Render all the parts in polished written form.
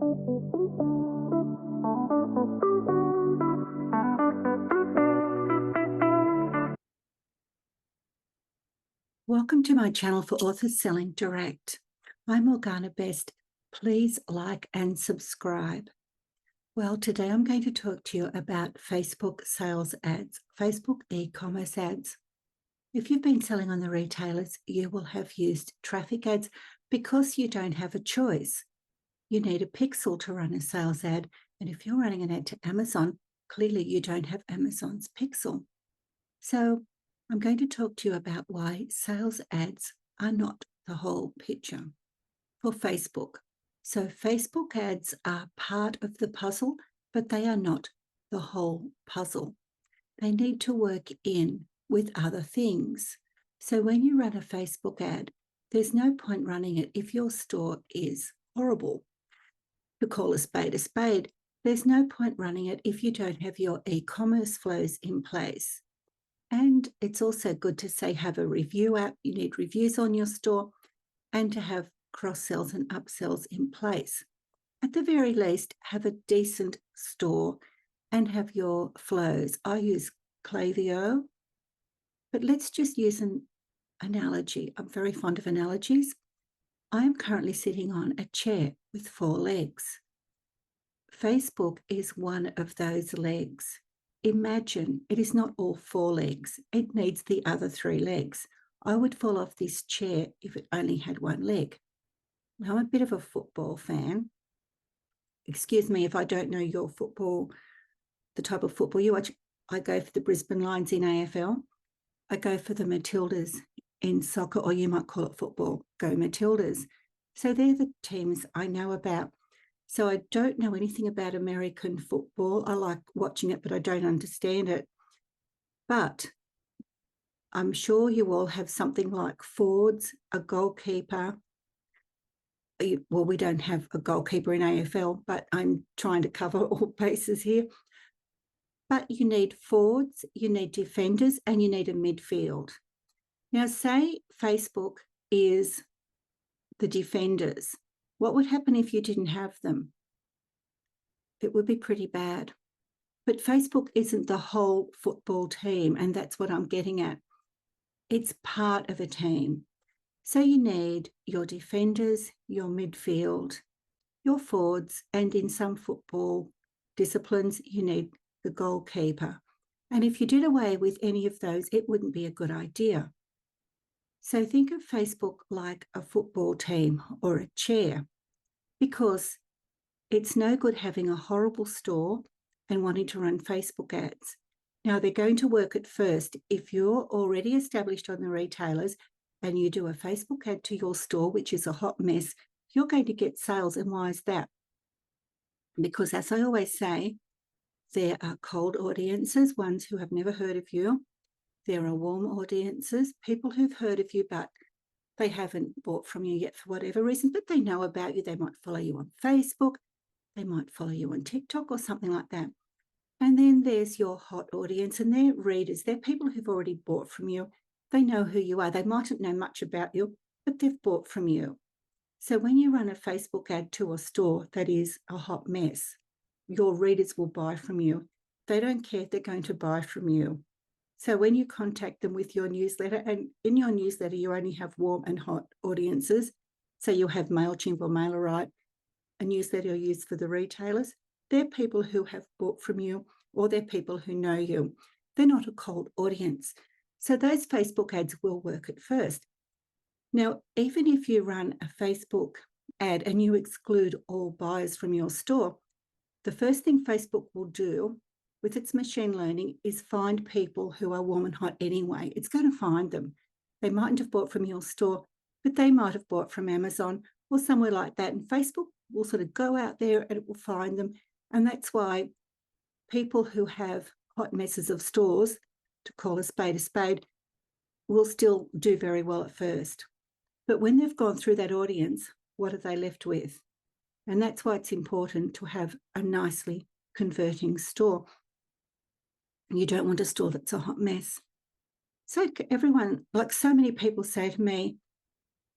Welcome to my channel for Authors Selling Direct. I'm Morgana Best. Please like and subscribe. Well, today I'm going to talk to you about Facebook sales ads, Facebook e-commerce ads. If you've been selling on the retailers, you will have used traffic ads because you don't have a choice. You need a pixel to run a sales ad, and if you're running an ad to Amazon, clearly you don't have Amazon's pixel. So I'm going to talk to you about why sales ads are not the whole picture for Facebook. So Facebook ads are part of the puzzle, but they are not the whole puzzle. They need to work in with other things. So when you run a Facebook ad, there's no point running it if your store is horrible. To call a spade, there's no point running it if you don't have your e-commerce flows in place. And it's also good to say have a review app. You need reviews on your store and to have cross-sells and upsells in place. At the very least, have a decent store and have your flows. I use Klaviyo, but let's just use an analogy. I'm very fond of analogies. I am currently sitting on a chair with 4 legs. Facebook is one of those legs. Imagine it is not all 4 legs. It needs the other 3 legs. I would fall off this chair if it only had 1 leg. Now, I'm a bit of a football fan. Excuse me if I don't know your football, the type of football you watch. I go for the Brisbane Lions in AFL. I go for the Matildas in soccer, or you might call it football. Go Matildas. So they're the teams I know about. So I don't know anything about American football. I like watching it, but I don't understand it. But I'm sure you all have something like forwards, a goalkeeper. Well, we don't have a goalkeeper in AFL, but I'm trying to cover all bases here. But you need forwards, you need defenders, and you need a midfield. Now, say Facebook is the defenders. What would happen if you didn't have them? It would be pretty bad. But Facebook isn't the whole football team, and that's what I'm getting at. It's part of a team. So you need your defenders, your midfield, your forwards, and in some football disciplines, you need the goalkeeper. And if you did away with any of those, it wouldn't be a good idea. So think of Facebook like a football team or a chair, because it's no good having a horrible store and wanting to run Facebook ads. Now, they're going to work at first. If you're already established on the retailers and you do a Facebook ad to your store, which is a hot mess, you're going to get sales. And why is that? Because as I always say, there are cold audiences, ones who have never heard of you. There are warm audiences, people who've heard of you, but they haven't bought from you yet for whatever reason, but they know about you. They might follow you on Facebook. They might follow you on TikTok or something like that. And then there's your hot audience, and they're readers. They're people who've already bought from you. They know who you are. They mightn't know much about you, but they've bought from you. So when you run a Facebook ad to a store that is a hot mess, your readers will buy from you. They don't care if they're going to buy from you. So when you contact them with your newsletter, and in your newsletter, you only have warm and hot audiences. So you'll have MailChimp or MailerLite, a newsletter used for the retailers. They're people who have bought from you, or they're people who know you. They're not a cold audience. So those Facebook ads will work at first. Now, even if you run a Facebook ad and you exclude all buyers from your store, the first thing Facebook will do with its machine learning is find people who are warm and hot anyway. It's going to find them. They mightn't have bought from your store, but they might have bought from Amazon or somewhere like that. And Facebook will sort of go out there and it will find them. And that's why people who have hot messes of stores, to call a spade, will still do very well at first. But when they've gone through that audience, what are they left with? And that's why it's important to have a nicely converting store. You don't want a store that's a hot mess. So everyone, like so many people say to me,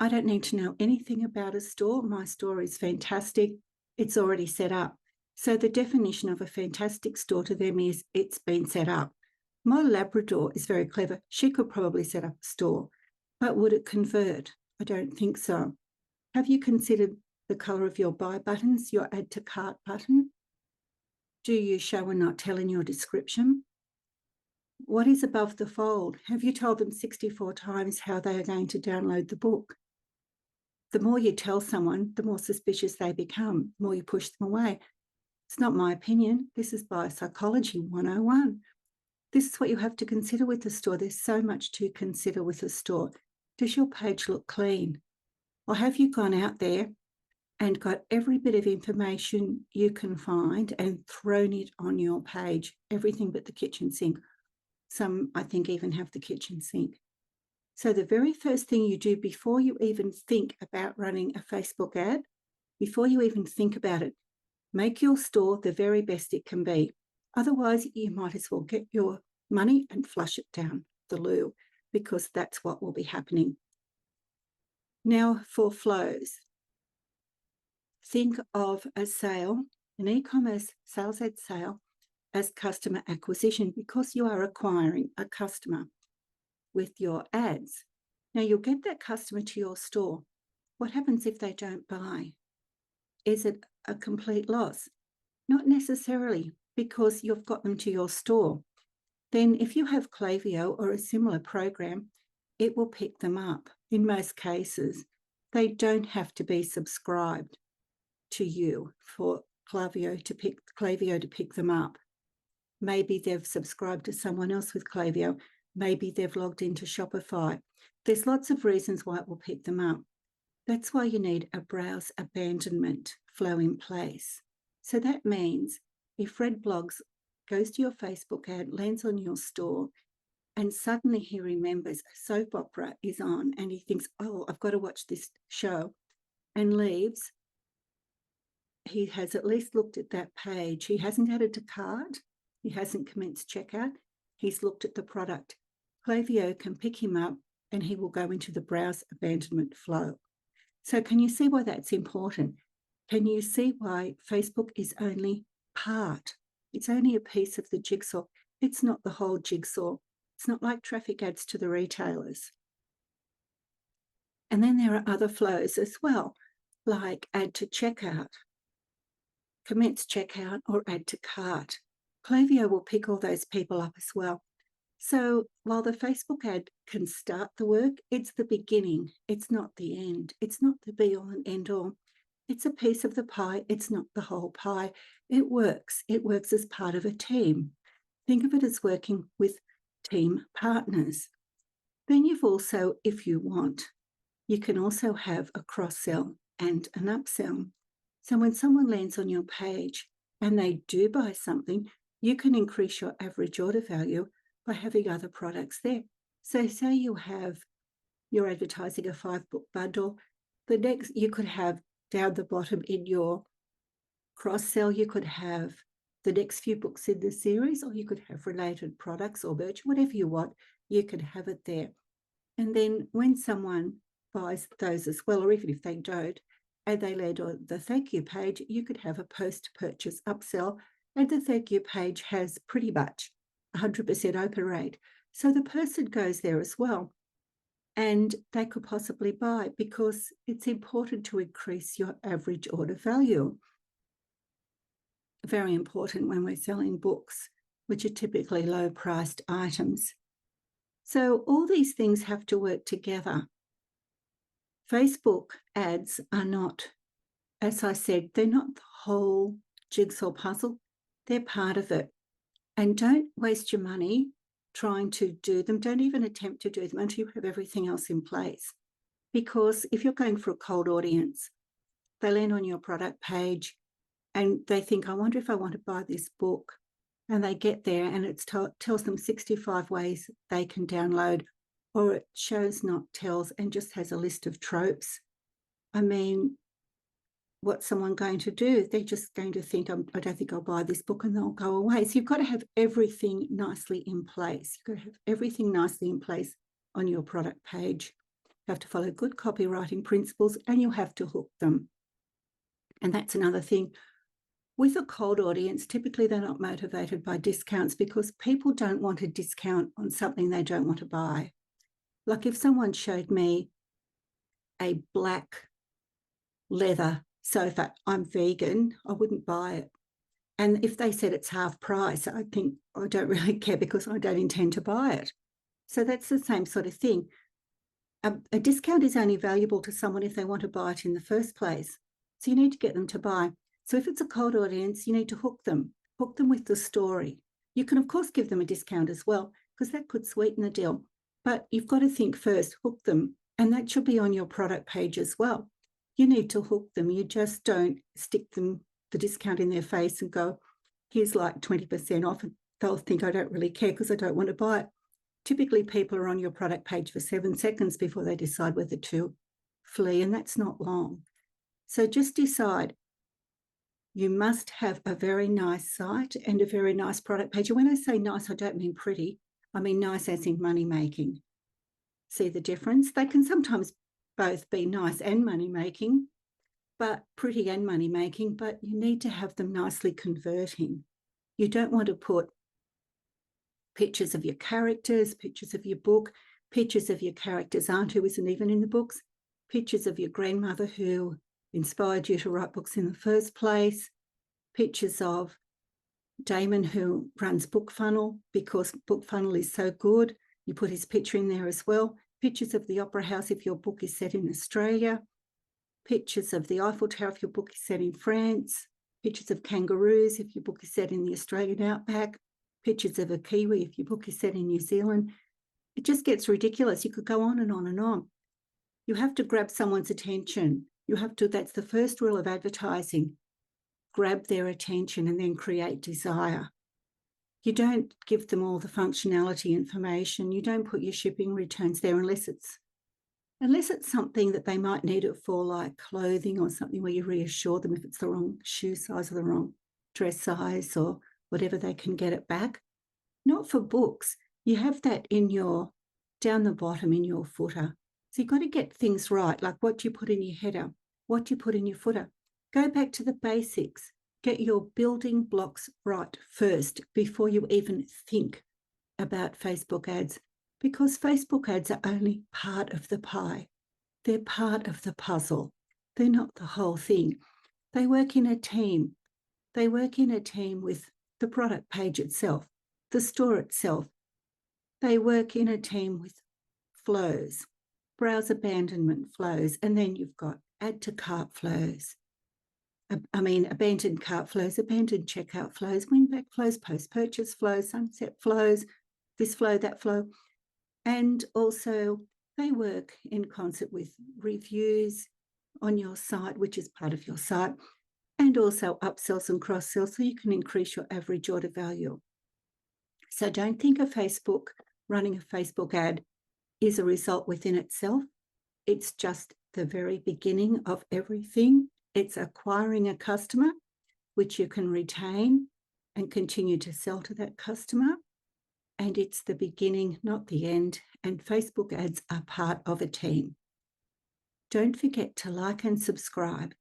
I don't need to know anything about a store. My store is fantastic. It's already set up. So the definition of a fantastic store to them is it's been set up. My Labrador is very clever. She could probably set up a store, but would it convert? I don't think so. Have you considered the colour of your buy buttons, your add to cart button? Do you show and not tell in your description? What is above the fold? Have you told them 64 times how they are going to download the book? The more you tell someone, the more suspicious they become, the more you push them away. It's not my opinion. This is Biopsychology 101. This is what you have to consider with the store. There's so much to consider with a store. Does your page look clean? Or have you gone out there and got every bit of information you can find and thrown it on your page, everything but the kitchen sink? Some, I think, even have the kitchen sink. So the very first thing you do before you even think about running a Facebook ad, before you even think about it, make your store the very best it can be. Otherwise, you might as well get your money and flush it down the loo, because that's what will be happening. Now for flows. Think of a sale, an e-commerce sales ad sale, as customer acquisition, because you are acquiring a customer with your ads. Now you'll get that customer to your store. What happens if they don't buy? Is it a complete loss? Not necessarily, because you've got them to your store. Then if you have Klaviyo or a similar program, it will pick them up. In most cases, they don't have to be subscribed to you for Klaviyo to pick them up. Maybe they've subscribed to someone else with Klaviyo. Maybe they've logged into Shopify. There's lots of reasons why it will pick them up. That's why you need a browse abandonment flow in place. So that means if Red Blogs goes to your Facebook ad, lands on your store, and suddenly he remembers a soap opera is on and he thinks, oh, I've got to watch this show, and leaves, he has at least looked at that page. He hasn't added to cart. He hasn't commenced checkout. He's looked at the product. Klaviyo can pick him up and he will go into the browse abandonment flow. So can you see why that's important? Can you see why Facebook is only part? It's only a piece of the jigsaw. It's not the whole jigsaw. It's not like traffic ads to the retailers. And then there are other flows as well, like add to checkout, commence checkout, or add to cart. Klaviyo will pick all those people up as well. So while the Facebook ad can start the work, it's the beginning. It's not the end. It's not the be all and end all. It's a piece of the pie. It's not the whole pie. It works. It works as part of a team. Think of it as working with team partners. Then you've also, if you want, you can also have a cross-sell and an upsell. So when someone lands on your page and they do buy something, you can increase your average order value by having other products there. So say you're advertising a 5-book bundle, the next you could have down the bottom in your cross-sell, you could have the next few books in the series, or you could have related products or merch, whatever you want, you can have it there. And then when someone buys those as well, or even if they don't, and they land on the thank you page, you could have a post-purchase upsell, and the thank you page has pretty much 100% open rate. So the person goes there as well, and they could possibly buy, because it's important to increase your average order value. Very important when we're selling books, which are typically low-priced items. So all these things have to work together. Facebook ads are not, as I said, they're not the whole jigsaw puzzle. They're part of it. And don't waste your money trying to do them. Don't even attempt to do them until you have everything else in place. Because if you're going for a cold audience, they land on your product page and they think, I wonder if I want to buy this book. And they get there and it tells them 65 ways they can download, or it shows, not tells, and just has a list of tropes. I mean, what's someone going to do? They're just going to think, I don't think I'll buy this book, and they'll go away. So you've got to have everything nicely in place. You've got to have everything nicely in place on your product page. You have to follow good copywriting principles, and you have to hook them. And that's another thing. With a cold audience, typically they're not motivated by discounts because people don't want a discount on something they don't want to buy. Like if someone showed me a black leather sofa, I'm vegan, I wouldn't buy it. And if they said it's half price, I think I don't really care because I don't intend to buy it. So that's the same sort of thing. A discount is only valuable to someone if they want to buy it in the first place. So you need to get them to buy. So if it's a cold audience, you need to hook them with the story. You can, of course, give them a discount as well, because that could sweeten the deal. But you've got to think first, hook them. And that should be on your product page as well. You need to hook them. You just don't stick them the discount in their face and go, here's like 20% off. And they'll think, I don't really care because I don't want to buy it. Typically, people are on your product page for 7 seconds before they decide whether to flee, and that's not long. So just decide. You must have a very nice site and a very nice product page. And when I say nice, I don't mean pretty. I mean nice as in money making. See the difference? They can sometimes both be nice and money making, but pretty and money making, but you need to have them nicely converting. You don't want to put pictures of your characters, pictures of your book, pictures of your character's aunt who isn't even in the books, pictures of your grandmother who inspired you to write books in the first place, pictures of Damon who runs BookFunnel because BookFunnel is so good. You put his picture in there as well. Pictures of the Opera House if your book is set in Australia. Pictures of the Eiffel Tower if your book is set in France. Pictures of kangaroos if your book is set in the Australian outback. Pictures of a kiwi if your book is set in New Zealand. It just gets ridiculous. You could go on and on and on. You have to grab someone's attention. That's the first rule of advertising. Grab their attention and then create desire. You don't give them all the functionality information. You don't put your shipping returns there unless it's something that they might need it for, like clothing or something where you reassure them if it's the wrong shoe size or the wrong dress size or whatever, they can get it back. Not for books. You have that down the bottom in your footer. So you've got to get things right, like what you put in your header, what you put in your footer. Go back to the basics. Get your building blocks right first before you even think about Facebook ads, because Facebook ads are only part of the pie. They're part of the puzzle. They're not the whole thing. They work in a team. They work in a team with the product page itself, the store itself. They work in a team with flows, browse abandonment flows, and then you've got add to cart flows. Abandoned cart flows, abandoned checkout flows, win back flows, post-purchase flows, sunset flows, this flow, that flow. And also they work in concert with reviews on your site, which is part of your site, and also upsells and cross-sells so you can increase your average order value. So don't think of running a Facebook ad is a result within itself. It's just the very beginning of everything. It's acquiring a customer, which you can retain and continue to sell to that customer. And it's the beginning, not the end. And Facebook ads are part of a team. Don't forget to like and subscribe.